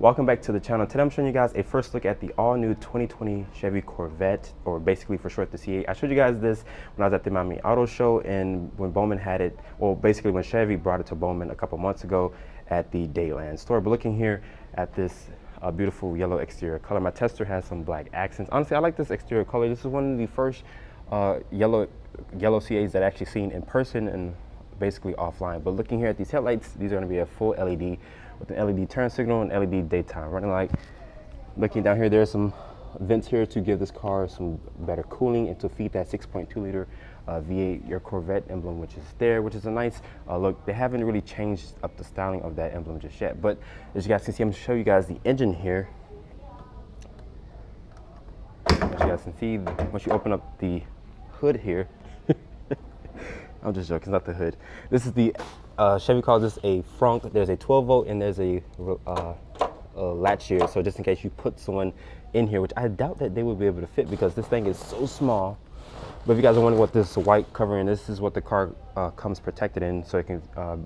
Welcome back to the channel. Today I'm showing you guys a first look at the all-new 2020 Chevy Corvette, or basically for short the C8. I showed you guys this when I was at the Miami Auto Show and when Bomnin had it, well basically when Chevy brought it to Bomnin a couple months ago at the Dayland store. But looking here at this beautiful yellow exterior color, my tester has some black accents. Honestly, I like this exterior color. This is one of the first yellow C8s that I actually seen in person and basically offline. But looking here at these headlights, these are going to be a full LED with an LED turn signal and LED daytime running light. Looking down here, there's some vents here to give this car some better cooling and to feed that 6.2 liter V8, your Corvette emblem, which is there, which is a nice look. They haven't really changed up the styling of that emblem just yet, but as you guys can see, I'm going to show you guys the engine here. As you guys can see, once you open up the hood here, I'm just joking, it's not the hood. This is the Chevy calls this a frunk. There's a 12 volt and there's a latch here. So just in case you put someone in here, which I doubt that they would be able to fit because this thing is so small. But if you guys are wondering what this white covering, this is what the car comes protected in, so it can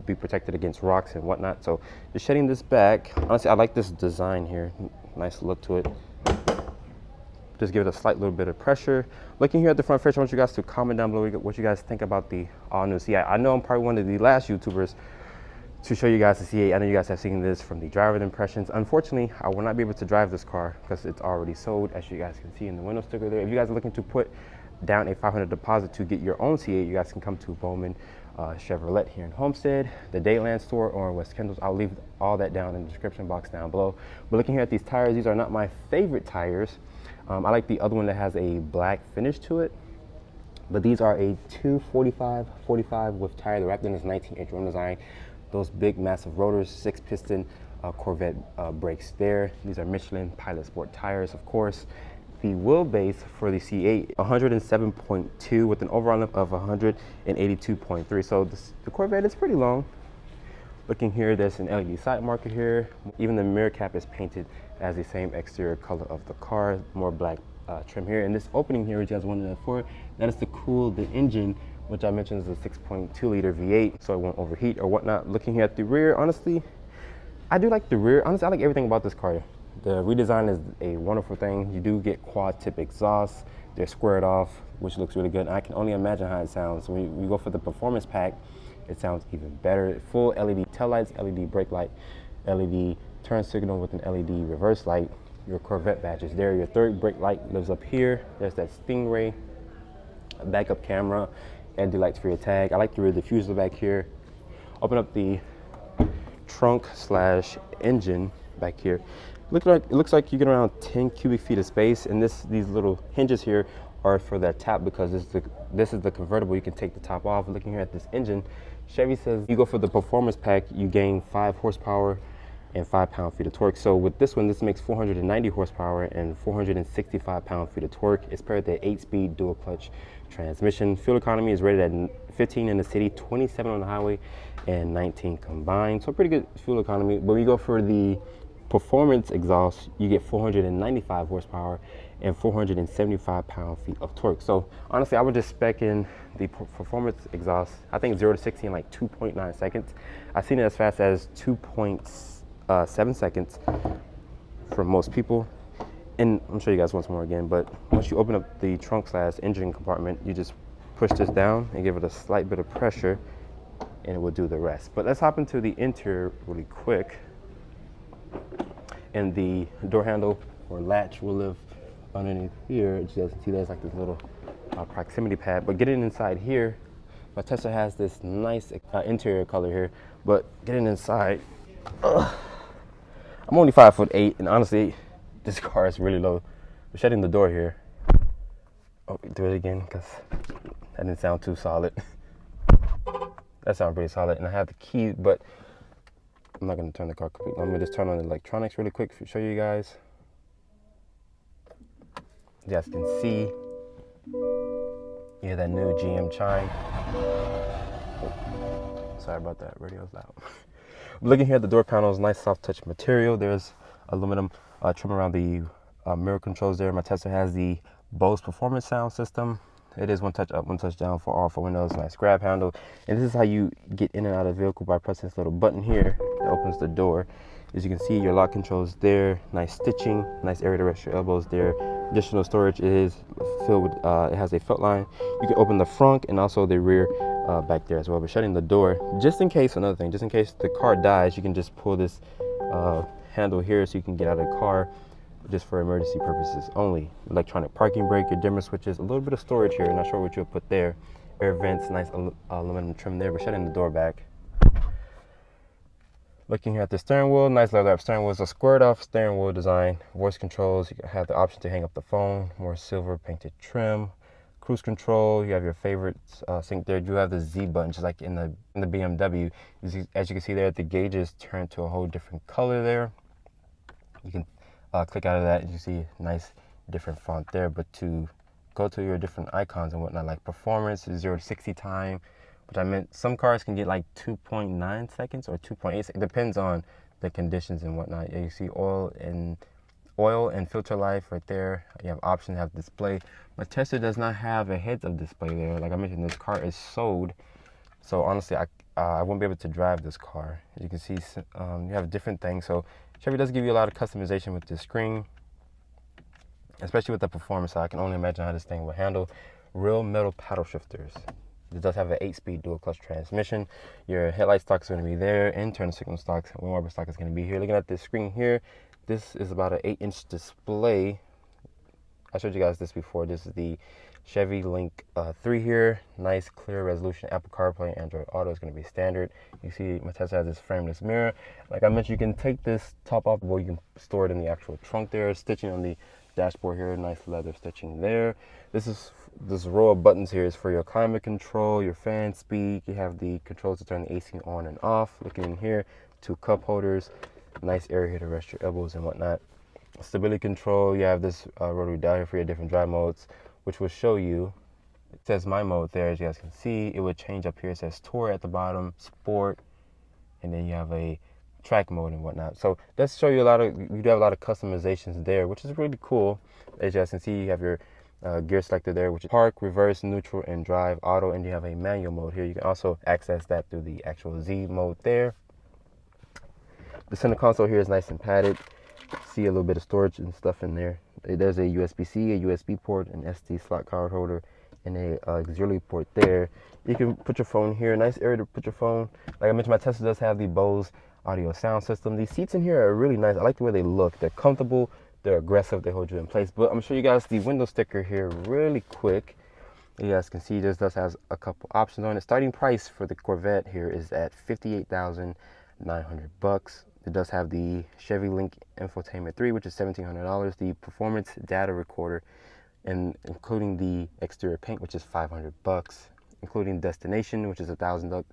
be protected against rocks and whatnot. So just shedding this back, honestly, I like this design here. Nice look to it. Just give it a slight little bit of pressure. Looking here at the front first, I want you guys to comment down below what you guys think about the all-new C8. I know I'm probably one of the last YouTubers to show you guys the C8. I know you guys have seen this from the driver impressions. Unfortunately, I will not be able to drive this car because it's already sold, as you guys can see in the window sticker there. If you guys are looking to put down a $500 deposit to get your own C8, you guys can come to Bomnin Chevrolet here in Homestead, the Dayland store, or West Kendall's. I'll leave all that down in the description box down below. But looking here at these tires, these are not my favorite tires. I like the other one that has a black finish to it, but these are a 245/45 with tire. The wrapped in is 19-inch rim design. Those big massive rotors, 6-piston Corvette brakes there. These are Michelin Pilot Sport tires, of course. The wheelbase for the C8, 107.2 with an overall length of 182.3. So the Corvette is pretty long. Looking here, there's an LED side marker here. Even the mirror cap is painted as the same exterior color of the car, more black trim here. And this opening here, which you guys wanted that for, that is to cool the engine, which I mentioned is a 6.2 liter V8, so it won't overheat or whatnot. Looking here at the rear, honestly, I do like the rear. Honestly, I like everything about this car. The redesign is a wonderful thing. You do get quad tip exhausts. They're squared off, which looks really good. And I can only imagine how it sounds. When you go for the performance pack, it sounds even better. Full LED taillights, LED brake light, LED turn signal with an LED reverse light. Your Corvette badge is there. Your third brake light lives up here. There's that Stingray backup camera and the lights for your tag. I like the rear diffuser back here. Open up the trunk slash engine back here. It looks like you get around 10 cubic feet of space, and these little hinges here are for that top because this is the convertible. You can take the top off. Looking here at this engine, Chevy says you go for the performance pack, you gain 5 horsepower and 5 pound-feet of torque. So with this one, this makes 490 horsepower and 465 pound-feet of torque. It's paired with the 8-speed dual clutch transmission. Fuel economy is rated at 15 in the city, 27 on the highway, and 19 combined. So pretty good fuel economy. But when you go for the performance exhaust, you get 495 horsepower and 475 pound-feet of torque. So honestly, I would just spec in the performance exhaust. I think 0 to 60 in like 2.9 seconds. I've seen it as fast as 2.7 seconds for most people. And I'm sure you guys once more again, but once you open up the trunk slash engine compartment, you just push this down and give it a slight bit of pressure and it will do the rest. But let's hop into the interior really quick. And the door handle or latch will live underneath here. As you guys can see, there's like this little proximity pad. But getting inside here, my Tesla has this nice interior color here. But getting inside, I'm only 5'8", and honestly, this car is really low. We're shutting the door here. Oh, do it again, because that didn't sound too solid. That sounded pretty solid, and I have the key, but I'm not going to turn the car completely. Let me just turn on the electronics really quick to show you guys. You guys can see, you hear that new GM chime. Oh, sorry about that, radio's loud. Looking here at the door panels, nice soft touch material. There's aluminum trim around the mirror controls there. My Tesla has the Bose performance sound system. It is one touch up, one touch down for all 4 windows. Nice grab handle. And this is how you get in and out of the vehicle by pressing this little button here that opens the door. As you can see, your lock controls there, nice stitching, nice area to rest your elbows there. Additional storage is filled with, it has a felt line. You can open the front and also the rear back there as well. But shutting the door, just in case, another thing, just in case the car dies, you can just pull this handle here so you can get out of the car just for emergency purposes only. Electronic parking brake, your dimmer switches, a little bit of storage here. Not sure what you'll put there. Air vents, nice aluminum trim there. But shutting the door back. Looking here at the steering wheel, nice leather up steering wheel. It's a squared off steering wheel design. Voice controls, you have the option to hang up the phone. More silver painted trim. Cruise control, you have your favorites sync there. You have the Z button, just like in the BMW. As you can see there, the gauges turn to a whole different color there. You can click out of that and you see nice different font there. But to go to your different icons and whatnot, like performance, 0 to 60 time, which I meant some cars can get like 2.9 seconds or 2.8. It depends on the conditions and whatnot. You see oil and filter life right there. You have options, have display. But Tesla does not have a heads-up display there. Like I mentioned, this car is sold, so honestly, I won't be able to drive this car. As you can see, you have different things. So Chevy does give you a lot of customization with this screen, especially with the performance. So I can only imagine how this thing will handle. Real metal paddle shifters. It does have an 8-speed dual clutch transmission. Your headlight stock is going to be there. Internal signal stock, wind wiper stock is going to be here. Looking at this screen here, this is about an 8-inch display. I showed you guys this before. This is the Chevy Link 3 here. Nice clear resolution. Apple CarPlay, Android Auto is going to be standard. You see my Tesla has this frameless mirror. Like I mentioned, you can take this top off, or you can store it in the actual trunk there. Stitching on the dashboard here, nice leather stitching there. This row of buttons here is for your climate control, your fan speed. You have the controls to turn the AC on and off. Looking in here, 2 cup holders, nice area here to rest your elbows and whatnot. Stability control, you have this rotary dial here for your different drive modes, which will show you. It says my mode there, as you guys can see. It would change up here. It says Tour at the bottom, Sport, and then you have a track mode and whatnot. So let's show you you do have a lot of customizations there, which is really cool. As you guys can see, you have your gear selector there, which is park, reverse, neutral, and drive, auto, and you have a manual mode here. You can also access that through the actual Z mode there. The center console here is nice and padded. See a little bit of storage and stuff in there. There's a USB-C, a USB port, an SD slot card holder, and a auxiliary port there. You can put your phone here. Nice area to put your phone. Like I mentioned, my Tesla does have the Bose audio sound system. These seats in here are really nice. I like the way they look. They're comfortable. They're aggressive. They hold you in place. But I'm going to show you guys the window sticker here really quick. You guys can see this does have a couple options on it. Starting price for the Corvette here is at $58,900. It does have the Chevy Link Infotainment 3, which is $1,700. The performance data recorder, and including the exterior paint, which is $500. Including destination, which is $1,000.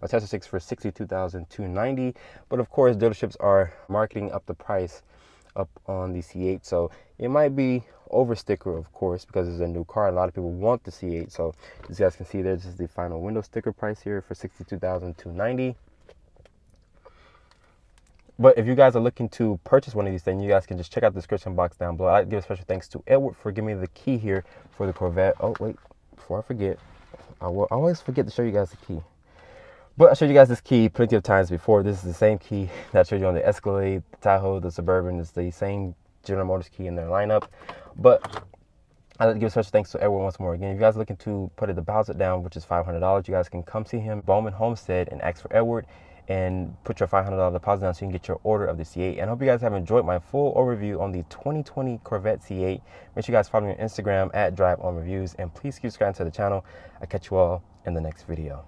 My Tesla 6 for $62,290. But of course, dealerships are marketing up the price up on the C8, so it might be over sticker, of course, because it's a new car. A lot of people want the C8. So as you guys can see there, this is the final window sticker price here for $62,290. But if you guys are looking to purchase one of these things, you guys can just check out the description box down below. I'd like to give a special thanks to Edward for giving me the key here for the Corvette. Oh wait, before I forget, I always forget to show you guys the key. But I showed you guys this key plenty of times before. This is the same key that I showed you on the Escalade, the Tahoe, the Suburban. It's the same General Motors key in their lineup. But I'd like to give a special thanks to Edward once more again. If you guys are looking to put a deposit down, which is $500, you guys can come see him, Bomnin Homestead, and ask for Edward and put your $500 deposit down so you can get your order of the C8. And I hope you guys have enjoyed my full overview on the 2020 Corvette C8. Make sure you guys follow me on Instagram at DriveOnReviews, and please keep subscribing to the channel. I'll catch you all in the next video.